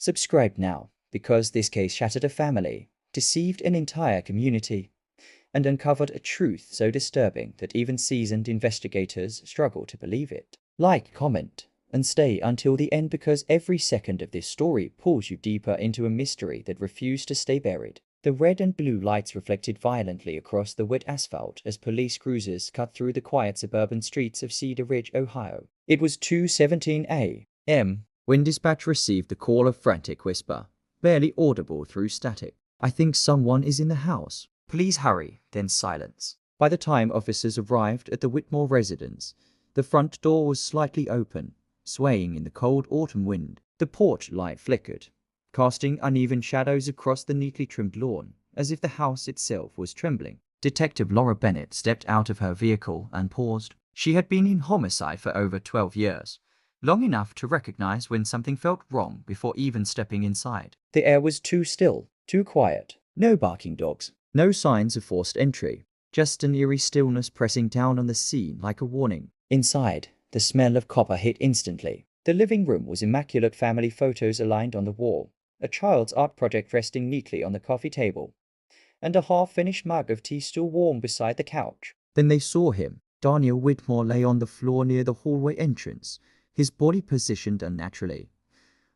Subscribe now, because this case shattered a family, deceived an entire community, and uncovered a truth so disturbing that even seasoned investigators struggle to believe it. Like, comment, and stay until the end, because every second of this story pulls you deeper into a mystery that refused to stay buried. The red and blue lights reflected violently across the wet asphalt as police cruisers cut through the quiet suburban streets of Cedar Ridge, Ohio. It was 2:17 a.m. when dispatch received the call, of frantic whisper, barely audible through static. "I think someone is in the house. Please hurry," then silence. By the time officers arrived at the Whitmore residence, the front door was slightly open, swaying in the cold autumn wind. The porch light flickered, casting uneven shadows across the neatly trimmed lawn, as if the house itself was trembling. Detective Laura Bennett stepped out of her vehicle and paused. She had been in homicide for over 12 years, long enough to recognize when something felt wrong before even stepping inside. The air was too still, too quiet. No barking dogs, no signs of forced entry, just an eerie stillness pressing down on the scene like a warning. Inside, the smell of copper hit instantly. The living room was immaculate, family photos aligned on the wall, a child's art project resting neatly on the coffee table, and a half-finished mug of tea still warm beside the couch. Then they saw him. Daniel Whitmore lay on the floor near the hallway entrance, his body positioned unnaturally,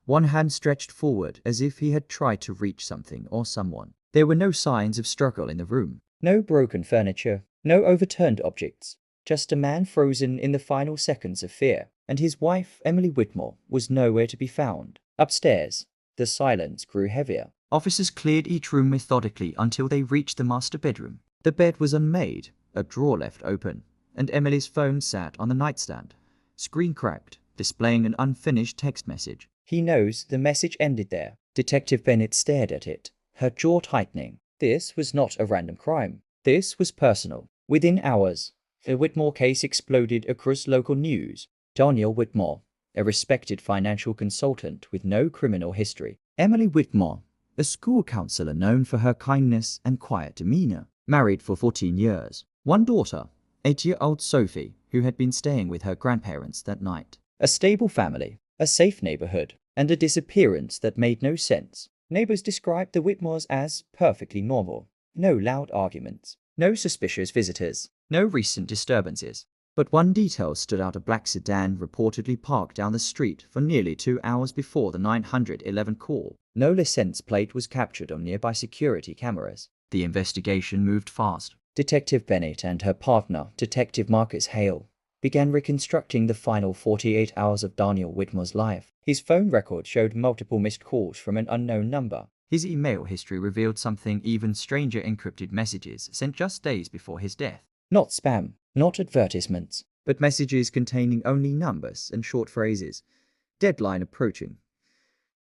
one hand stretched forward as if he had tried to reach something or someone. There were no signs of struggle in the room, no broken furniture, no overturned objects, just a man frozen in the final seconds of fear. And his wife, Emily Whitmore, was nowhere to be found. Upstairs, the silence grew heavier. Officers cleared each room methodically until they reached the master bedroom. The bed was unmade, a drawer left open, and Emily's phone sat on the nightstand, screen cracked, displaying an unfinished text message. "He knows the message ended there." Detective Bennett stared at it, her jaw tightening. This was not a random crime. This was personal. Within hours, the Whitmore case exploded across local news. Daniel Whitmore, a respected financial consultant with no criminal history. Emily Whitmore, a school counselor known for her kindness and quiet demeanor. Married for 14 years. One daughter, 8-year-old Sophie, who had been staying with her grandparents that night. A stable family, a safe neighborhood, and a disappearance that made no sense. Neighbors described the Whitmores as perfectly normal. No loud arguments, no suspicious visitors, no recent disturbances. But one detail stood out: a black sedan reportedly parked down the street for nearly 2 hours before the 911 call. No license plate was captured on nearby security cameras. The investigation moved fast. Detective Bennett and her partner, Detective Marcus Hale, began reconstructing the final 48 hours of Daniel Whitmore's life. His phone record showed multiple missed calls from an unknown number. His email history revealed something even stranger: encrypted messages sent just days before his death. Not spam, not advertisements, but messages containing only numbers and short phrases. "Deadline approaching.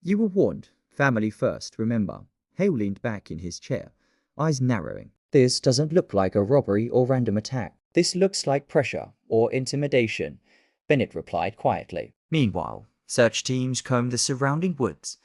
You were warned. Family first, remember." Hale leaned back in his chair, eyes narrowing. "This doesn't look like a robbery or random attack. This looks like pressure or intimidation," Bennett replied quietly. Meanwhile, search teams combed the surrounding woods,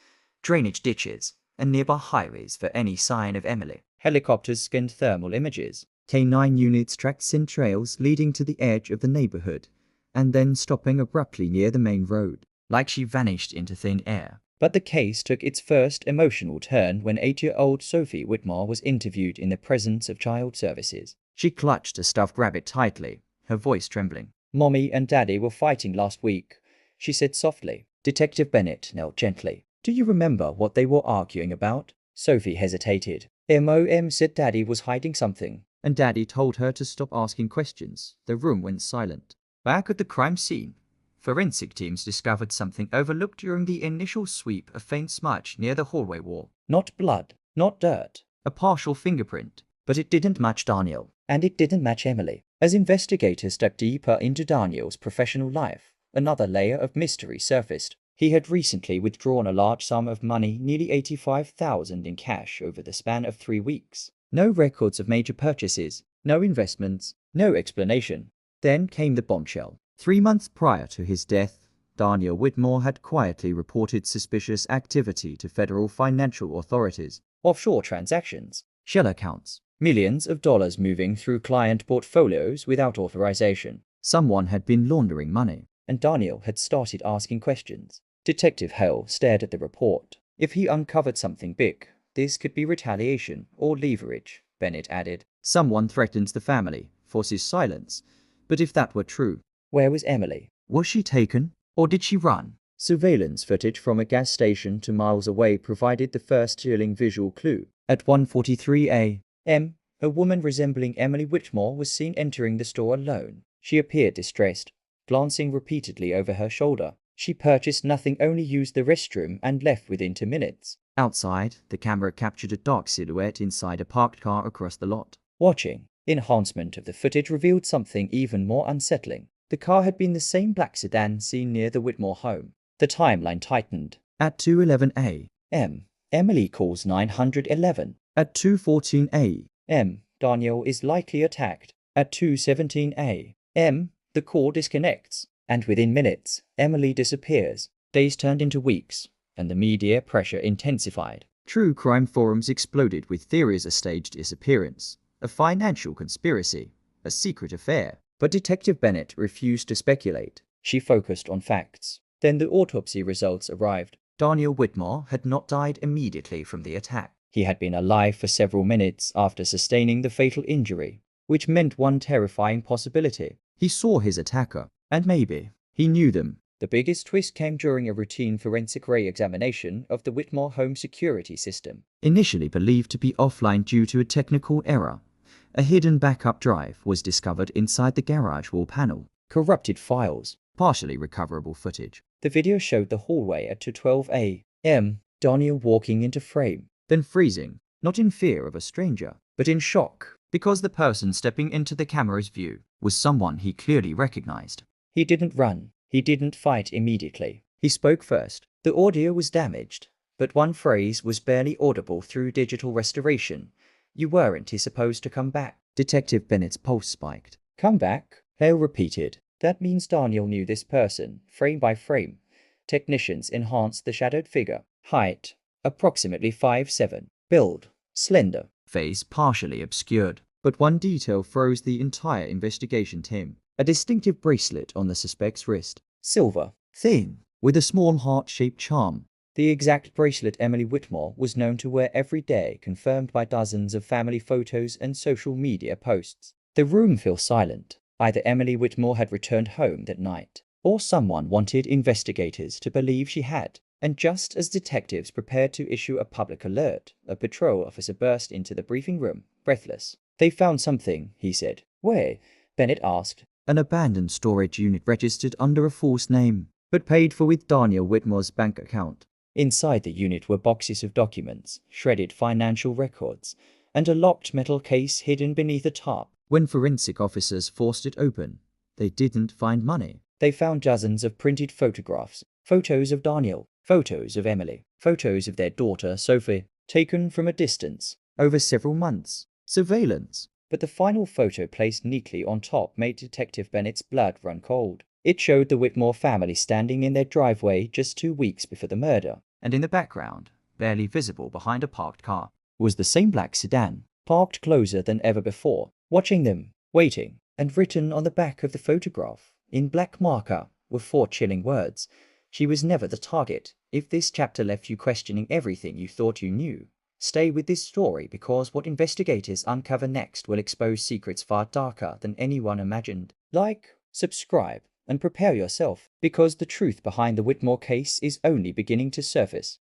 drainage ditches, and nearby highways for any sign of Emily. Helicopters scanned thermal images. K9 units tracked scent trails leading to the edge of the neighborhood, and then stopping abruptly near the main road, like she vanished into thin air. But the case took its first emotional turn when 8-year-old Sophie Whitmore was interviewed in the presence of child services. She clutched a stuffed rabbit tightly, her voice trembling. "Mommy and Daddy were fighting last week," she said softly. Detective Bennett knelt gently. "Do you remember what they were arguing about?" Sophie hesitated. "Mom said Daddy was hiding something, and Daddy told her to stop asking questions." The room went silent. Back at the crime scene, forensic teams discovered something overlooked during the initial sweep: a faint smudge near the hallway wall. Not blood, not dirt, a partial fingerprint. But it didn't match Daniel, and it didn't match Emily. As investigators dug deeper into Daniel's professional life, another layer of mystery surfaced. He had recently withdrawn a large sum of money, nearly $85,000 in cash, over the span of 3 weeks. No records of major purchases, no investments, no explanation. Then came the bombshell. 3 months prior to his death, Daniel Whitmore had quietly reported suspicious activity to federal financial authorities. Offshore transactions, shell accounts, millions of dollars moving through client portfolios without authorization. Someone had been laundering money, and Daniel had started asking questions. Detective Hale stared at the report. If he uncovered something big, this could be retaliation or leverage, Bennett added. Someone threatens the family, forces silence. But if that were true, where was Emily? Was she taken, or did she run? Surveillance footage from a gas station 2 miles away provided the first chilling visual clue. At 1:43 a.m., a woman resembling Emily Whitmore was seen entering the store alone. She appeared distressed, glancing repeatedly over her shoulder. She purchased nothing, only used the restroom, and left within 2 minutes. Outside, the camera captured a dark silhouette inside a parked car across the lot. Watching, enhancement of the footage revealed something even more unsettling. The car had been the same black sedan seen near the Whitmore home. The timeline tightened. At 2:11 a.m., Emily calls 911. At 2:14 a.m., Daniel is likely attacked. At 2:17 a.m., the call disconnects. And within minutes, Emily disappears. Days turned into weeks, and the media pressure intensified. True crime forums exploded with theories: a staged disappearance, a financial conspiracy, a secret affair. But Detective Bennett refused to speculate. She focused on facts. Then the autopsy results arrived. Daniel Whitmore had not died immediately from the attack. He had been alive for several minutes after sustaining the fatal injury, which meant one terrifying possibility. He saw his attacker, and maybe he knew them. The biggest twist came during a routine forensic re-examination of the Whitmore home security system. Initially believed to be offline due to a technical error, a hidden backup drive was discovered inside the garage wall panel. Corrupted files, partially recoverable footage. The video showed the hallway at 2:12 a.m., Daniel walking into frame, then freezing, not in fear of a stranger, but in shock, because the person stepping into the camera's view was someone he clearly recognized. He didn't run. He didn't fight immediately. He spoke first. The audio was damaged, but one phrase was barely audible through digital restoration. "You weren't supposed to come back." Detective Bennett's pulse spiked. "Come back?" Hale repeated. That means Daniel knew this person, frame by frame. Technicians enhanced the shadowed figure. Height, approximately 5'7". Build, slender. Face partially obscured. But one detail froze the entire investigation team. A distinctive bracelet on the suspect's wrist. Silver, thin, with a small heart-shaped charm. The exact bracelet Emily Whitmore was known to wear every day, confirmed by dozens of family photos and social media posts. The room fell silent. Either Emily Whitmore had returned home that night, or someone wanted investigators to believe she had. And just as detectives prepared to issue a public alert, a patrol officer burst into the briefing room, breathless. "They found something," he said. "Where?" Bennett asked. "An abandoned storage unit registered under a false name, but paid for with Daniel Whitmore's bank account. Inside the unit were boxes of documents, shredded financial records, and a locked metal case hidden beneath a tarp. When forensic officers forced it open, they didn't find money. They found dozens of printed photographs, photos of Daniel, photos of Emily, photos of their daughter Sophie, taken from a distance, over several months. Surveillance. But the final photo placed neatly on top made Detective Bennett's blood run cold. It showed the Whitmore family standing in their driveway just 2 weeks before the murder, and in the background, barely visible behind a parked car, was the same black sedan, parked closer than ever before, watching them, waiting, and written on the back of the photograph, in black marker, were 4 chilling words. "She was never the target." If this chapter left you questioning everything you thought you knew, stay with this story, because what investigators uncover next will expose secrets far darker than anyone imagined. Like, subscribe, and prepare yourself, because the truth behind the Whitmore case is only beginning to surface.